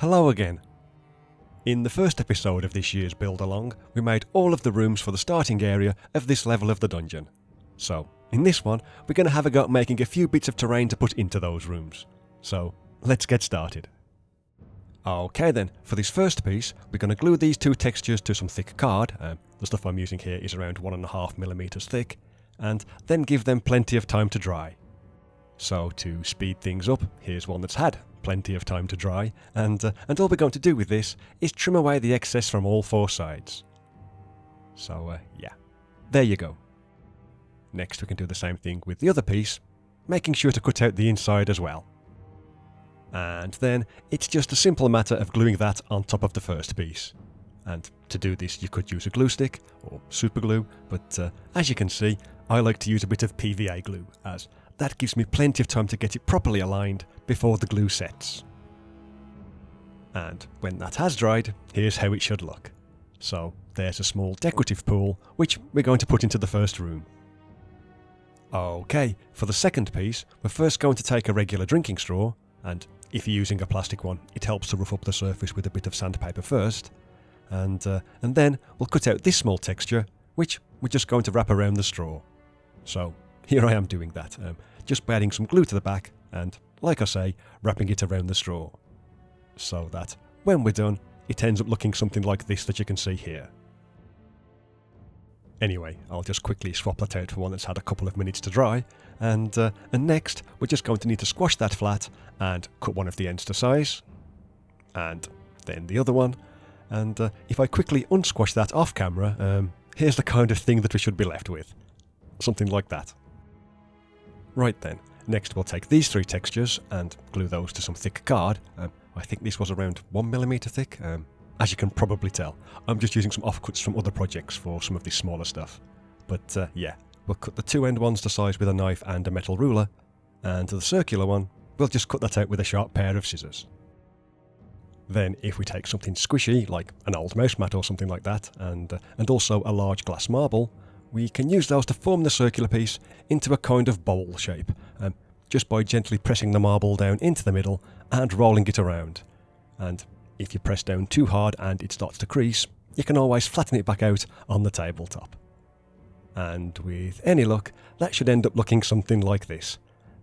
Hello again. In the first episode of this year's build along, we made all of the rooms for the starting area of this level of the dungeon. So, in this one, we're going to have a go at making a few bits of terrain to put into those rooms. So, let's get started. Okay then, for this first piece, we're going to glue these two textures to some thick card. The stuff I'm using here is around 1.5mm thick, and then give them plenty of time to dry. So to speed things up, here's one that's had plenty of time to dry, and all we're going to do with this is trim away the excess from all four sides. So yeah, there you go. Next we can do the same thing with the other piece, making sure to cut out the inside as well. And then it's just a simple matter of gluing that on top of the first piece. And to do this you could use a glue stick or super glue, but as you can see, I like to use a bit of PVA glue, as that gives me plenty of time to get it properly aligned before the glue sets. And when that has dried, here's how it should look. So there's a small decorative pool, which we're going to put into the first room. Okay, for the second piece, we're first going to take a regular drinking straw, and if you're using a plastic one, it helps to rough up the surface with a bit of sandpaper first. And then we'll cut out this small texture, which we're just going to wrap around the straw. So here I am doing that, just by adding some glue to the back and, like I say, wrapping it around the straw. So that when we're done, it ends up looking something like this that you can see here. Anyway, I'll just quickly swap that out for one that's had a couple of minutes to dry, and next we're just going to need to squash that flat and cut one of the ends to size, and then the other one, and if I quickly unsquash that off camera, here's the kind of thing that we should be left with. Something like that. Right then, next we'll take these three textures and glue those to some thick card. I think this was around 1mm thick. As you can probably tell, I'm just using some offcuts from other projects for some of this smaller stuff. But yeah, we'll cut the two end ones to size with a knife and a metal ruler, and the circular one, we'll just cut that out with a sharp pair of scissors. Then if we take something squishy, like an old mouse mat or something like that, and also a large glass marble, we can use those to form the circular piece into a kind of bowl shape, just by gently pressing the marble down into the middle and rolling it around. And if you press down too hard and it starts to crease, you can always flatten it back out on the tabletop. And with any luck, that should end up looking something like this,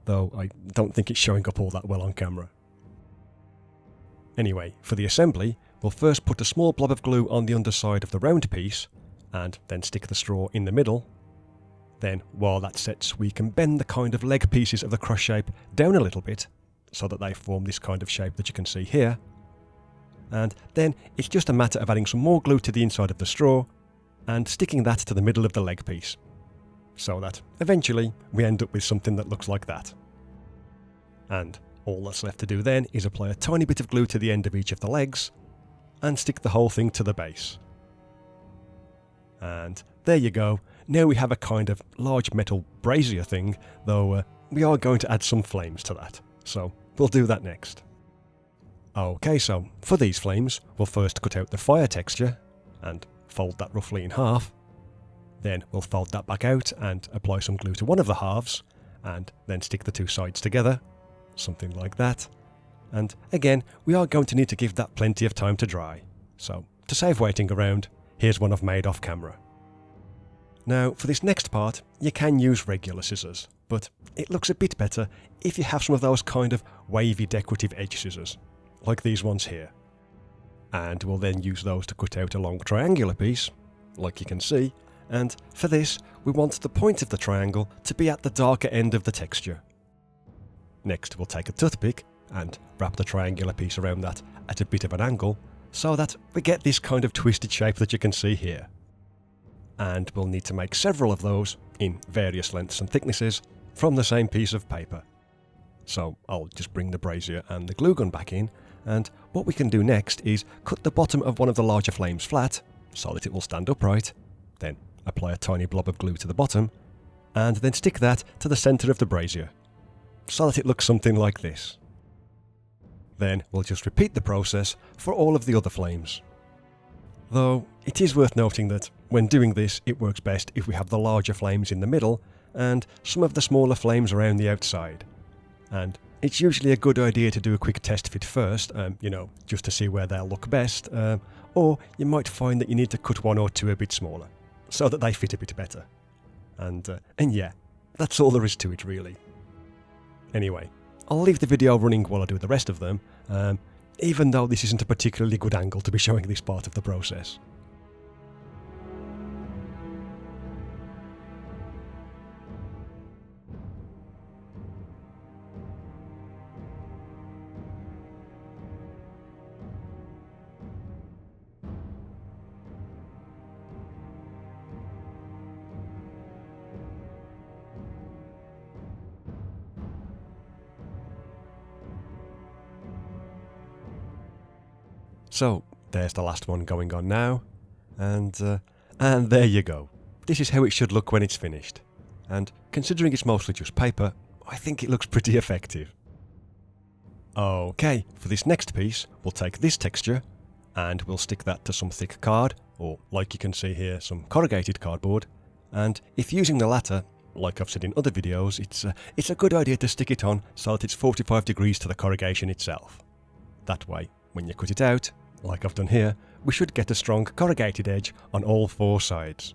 though I don't think it's showing up all that well on camera. Anyway, for the assembly, we'll first put a small blob of glue on the underside of the round piece, and then stick the straw in the middle. Then, while that sets, we can bend the kind of leg pieces of the cross shape down a little bit, so that they form this kind of shape that you can see here. And then it's just a matter of adding some more glue to the inside of the straw, and sticking that to the middle of the leg piece, so that eventually we end up with something that looks like that. And all that's left to do then is apply a tiny bit of glue to the end of each of the legs, and stick the whole thing to the base. And there you go, now we have a kind of large metal brazier thing, though we are going to add some flames to that, so we'll do that next. Okay, so for these flames, we'll first cut out the fire texture, and fold that roughly in half. Then we'll fold that back out and apply some glue to one of the halves, and then stick the two sides together, something like that. And again, we are going to need to give that plenty of time to dry, so to save waiting around, here's one I've made off camera. Now, for this next part, you can use regular scissors, but it looks a bit better if you have some of those kind of wavy decorative edge scissors, like these ones here. And we'll then use those to cut out a long triangular piece, like you can see, and for this, we want the point of the triangle to be at the darker end of the texture. Next, we'll take a toothpick and wrap the triangular piece around that at a bit of an angle, so that we get this kind of twisted shape that you can see here. And we'll need to make several of those, in various lengths and thicknesses, from the same piece of paper. So I'll just bring the brazier and the glue gun back in, and what we can do next is cut the bottom of one of the larger flames flat, so that it will stand upright, then apply a tiny blob of glue to the bottom, and then stick that to the centre of the brazier, so that it looks something like this. Then we'll just repeat the process for all of the other flames. Though it is worth noting that when doing this, it works best if we have the larger flames in the middle and some of the smaller flames around the outside. And it's usually a good idea to do a quick test fit first, just to see where they'll look best, or you might find that you need to cut one or two a bit smaller, so that they fit a bit better. And yeah, that's all there is to it really. Anyway, I'll leave the video running while I do the rest of them, even though this isn't a particularly good angle to be showing this part of the process. So, there's the last one going on now, and there you go. This is how it should look when it's finished, and considering it's mostly just paper, I think it looks pretty effective. Okay, for this next piece, we'll take this texture, and we'll stick that to some thick card, or like you can see here, some corrugated cardboard, and if using the latter, like I've said in other videos, it's a good idea to stick it on so that it's 45 degrees to the corrugation itself. That way, when you cut it out, like I've done here, we should get a strong corrugated edge on all four sides.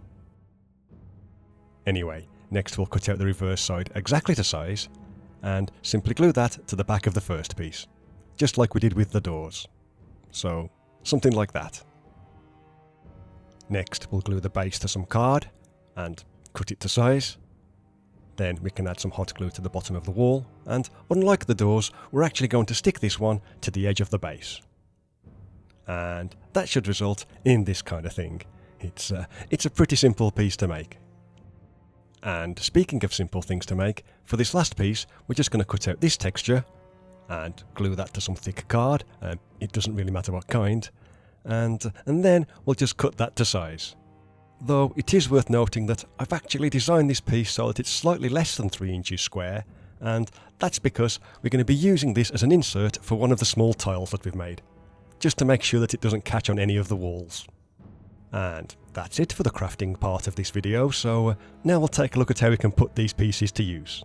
Anyway, next we'll cut out the reverse side exactly to size, and simply glue that to the back of the first piece, just like we did with the doors. So, something like that. Next we'll glue the base to some card, and cut it to size. Then we can add some hot glue to the bottom of the wall, and unlike the doors, we're actually going to stick this one to the edge of the base. And that should result in this kind of thing. It's a pretty simple piece to make. And speaking of simple things to make, for this last piece, we're just going to cut out this texture, and glue that to some thick card, it doesn't really matter what kind, and then we'll just cut that to size. Though it is worth noting that I've actually designed this piece so that it's slightly less than 3 inches square, and that's because we're going to be using this as an insert for one of the small tiles that we've made, just to make sure that it doesn't catch on any of the walls. And that's it for the crafting part of this video, so now we'll take a look at how we can put these pieces to use.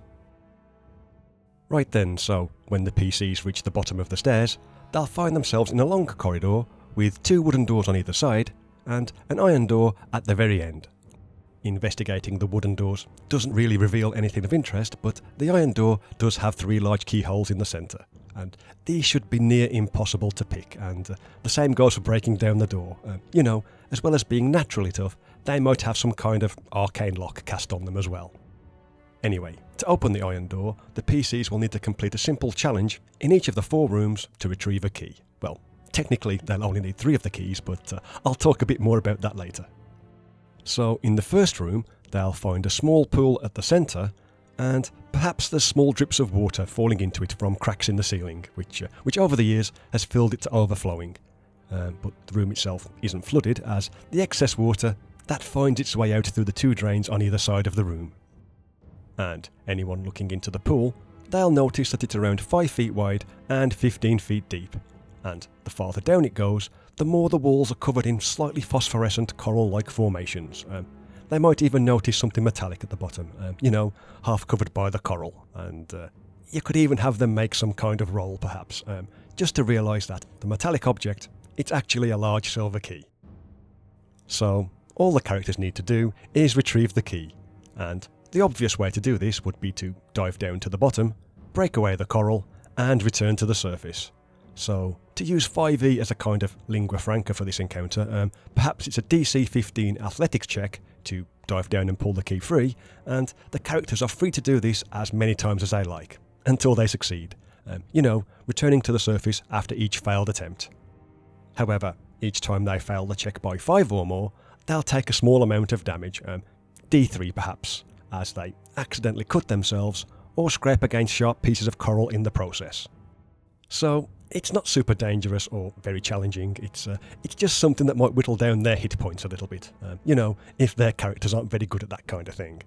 Right then, so when the PCs reach the bottom of the stairs, they'll find themselves in a long corridor with 2 wooden doors on either side, and an iron door at the very end. Investigating the wooden doors doesn't really reveal anything of interest, but the iron door does have 3 large keyholes in the centre, and these should be near impossible to pick, and the same goes for breaking down the door. As well as being naturally tough, they might have some kind of arcane lock cast on them as well. Anyway, to open the iron door, the PCs will need to complete a simple challenge in each of the 4 rooms to retrieve a key. Well, technically they'll only need 3 of the keys, but I'll talk a bit more about that later. So in the first room, they'll find a small pool at the centre, and perhaps there's small drips of water falling into it from cracks in the ceiling, which over the years has filled it to overflowing. But the room itself isn't flooded, as the excess water, that finds its way out through the 2 drains on either side of the room. And anyone looking into the pool, they'll notice that it's around 5 feet wide and 15 feet deep, and the farther down it goes, the more the walls are covered in slightly phosphorescent coral-like formations. They might even notice something metallic at the bottom, half covered by the coral, and you could even have them make some kind of roll perhaps, just to realise that the metallic object, it's actually a large silver key. So, all the characters need to do is retrieve the key, and the obvious way to do this would be to dive down to the bottom, break away the coral, and return to the surface. So, to use 5e as a kind of lingua franca for this encounter, perhaps it's a DC 15 athletics check to dive down and pull the key free, and the characters are free to do this as many times as they like, until they succeed, returning to the surface after each failed attempt. However, each time they fail the check by 5 or more, they'll take a small amount of damage, D3 perhaps, as they accidentally cut themselves or scrape against sharp pieces of coral in the process. So, it's not super dangerous or very challenging, it's just something that might whittle down their hit points a little bit, if their characters aren't very good at that kind of thing.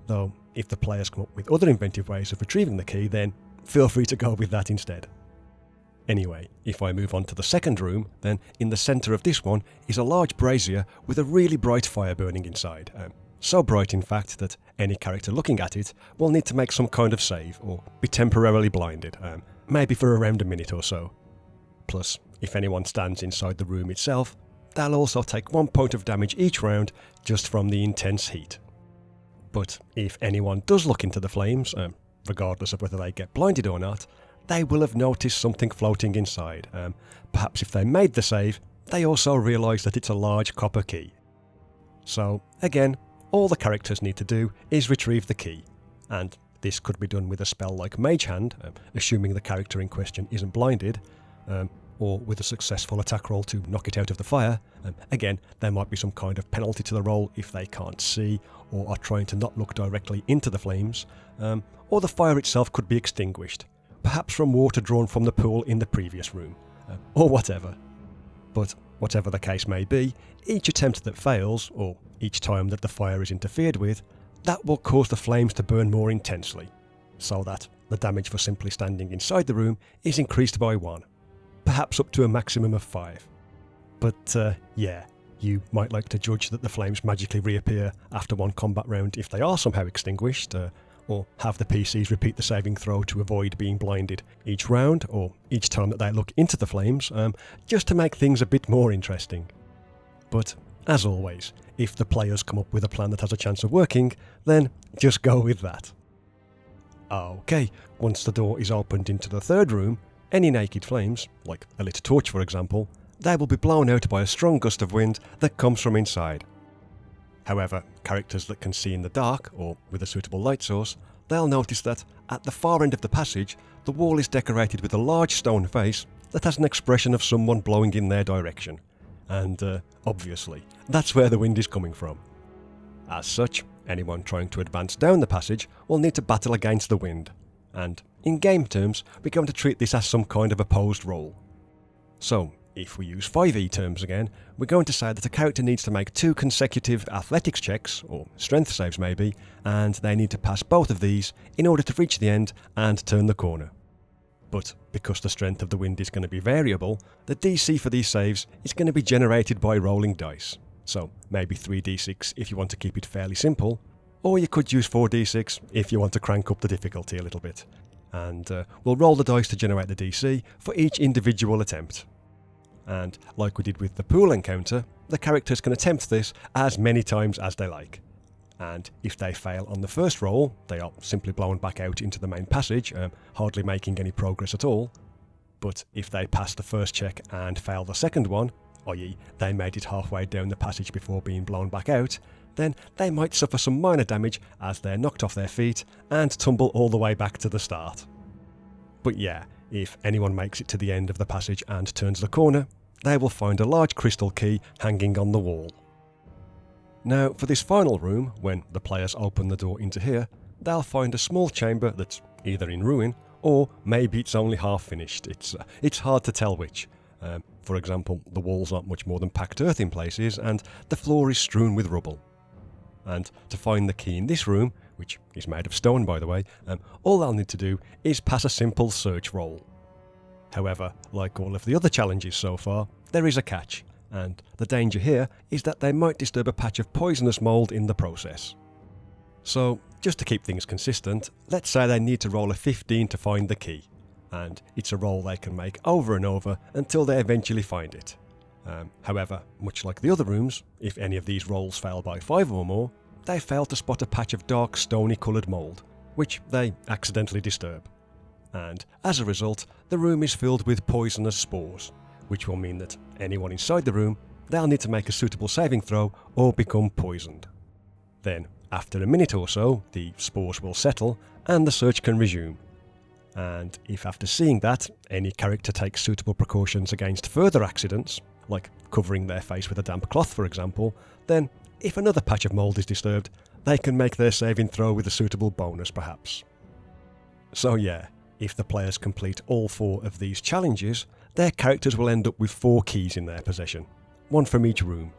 Though, if the players come up with other inventive ways of retrieving the key, then feel free to go with that instead. Anyway, if I move on to the second room, then in the centre of this one is a large brazier with a really bright fire burning inside. So bright in fact that any character looking at it will need to make some kind of save or be temporarily blinded, maybe for around a minute or so. Plus, if anyone stands inside the room itself, they'll also take 1 point of damage each round just from the intense heat. But if anyone does look into the flames, regardless of whether they get blinded or not, they will have noticed something floating inside. Perhaps if they made the save, they also realise that it's a large copper key. So, again, all the characters need to do is retrieve the key, and this could be done with a spell like Mage Hand, assuming the character in question isn't blinded, or with a successful attack roll to knock it out of the fire. Again, there might be some kind of penalty to the roll if they can't see or are trying to not look directly into the flames, or the fire itself could be extinguished, perhaps from water drawn from the pool in the previous room, or whatever. But whatever the case may be, each attempt that fails, or each time that the fire is interfered with, that will cause the flames to burn more intensely, so that the damage for simply standing inside the room is increased by 1, perhaps up to a maximum of 5. But yeah, you might like to judge that the flames magically reappear after 1 combat round if they are somehow extinguished, or have the PCs repeat the saving throw to avoid being blinded each round, or each time that they look into the flames, just to make things a bit more interesting. But, as always, if the players come up with a plan that has a chance of working, then just go with that. Okay, once the door is opened into the third room, any naked flames, like a lit torch for example, they will be blown out by a strong gust of wind that comes from inside. However, characters that can see in the dark, or with a suitable light source, they'll notice that at the far end of the passage, the wall is decorated with a large stone face that has an expression of someone blowing in their direction. And obviously, that's where the wind is coming from. As such, anyone trying to advance down the passage will need to battle against the wind, and in game terms, we're going to treat this as some kind of opposed roll. So, if we use 5e terms again, we're going to say that a character needs to make 2 consecutive athletics checks, or strength saves maybe, and they need to pass both of these in order to reach the end and turn the corner. But because the strength of the wind is going to be variable, the DC for these saves is going to be generated by rolling dice. So maybe 3d6 if you want to keep it fairly simple, or you could use 4d6 if you want to crank up the difficulty a little bit. And we'll roll the dice to generate the DC for each individual attempt. And like we did with the pool encounter, the characters can attempt this as many times as they like. And if they fail on the first roll, they are simply blown back out into the main passage, hardly making any progress at all. But if they pass the first check and fail the second one, i.e. they made it halfway down the passage before being blown back out, then they might suffer some minor damage as they're knocked off their feet and tumble all the way back to the start. But yeah, if anyone makes it to the end of the passage and turns the corner, they will find a large crystal key hanging on the wall. Now, for this final room, when the players open the door into here, they'll find a small chamber that's either in ruin, or maybe it's only half finished. It's hard to tell which. For example, the walls aren't much more than packed earth in places, and the floor is strewn with rubble. And to find the key in this room, which is made of stone by the way, all they'll need to do is pass a simple search roll. However, like all of the other challenges so far, there is a catch, and the danger here is that they might disturb a patch of poisonous mould in the process. So, just to keep things consistent, let's say they need to roll a 15 to find the key, and it's a roll they can make over and over until they eventually find it. However, much like the other rooms, if any of these rolls fail by 5 or more, they fail to spot a patch of dark stony coloured mould, which they accidentally disturb. And as a result, the room is filled with poisonous spores, which will mean that anyone inside the room, they'll need to make a suitable saving throw or become poisoned. Then, after a minute or so, the spores will settle and the search can resume. And if after seeing that, any character takes suitable precautions against further accidents, like covering their face with a damp cloth for example, then if another patch of mould is disturbed, they can make their saving throw with a suitable bonus perhaps. So yeah, if the players complete all 4 of these challenges, their characters will end up with 4 keys in their possession, 1 from each room.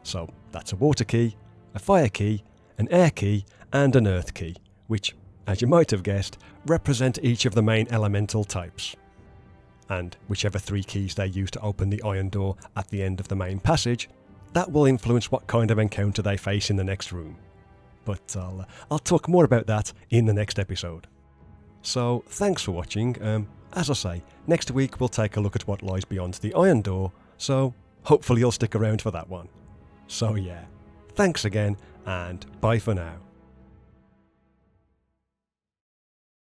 So that's a water key, a fire key, an air key, and an earth key, which, as you might have guessed, represent each of the main elemental types. And whichever 3 keys they use to open the iron door at the end of the main passage, that will influence what kind of encounter they face in the next room. but I'll talk more about that in the next episode. So thanks for watching. As I say, next week we'll take a look at what lies beyond the Iron Door, so hopefully you'll stick around for that one. So yeah, thanks again, and bye for now.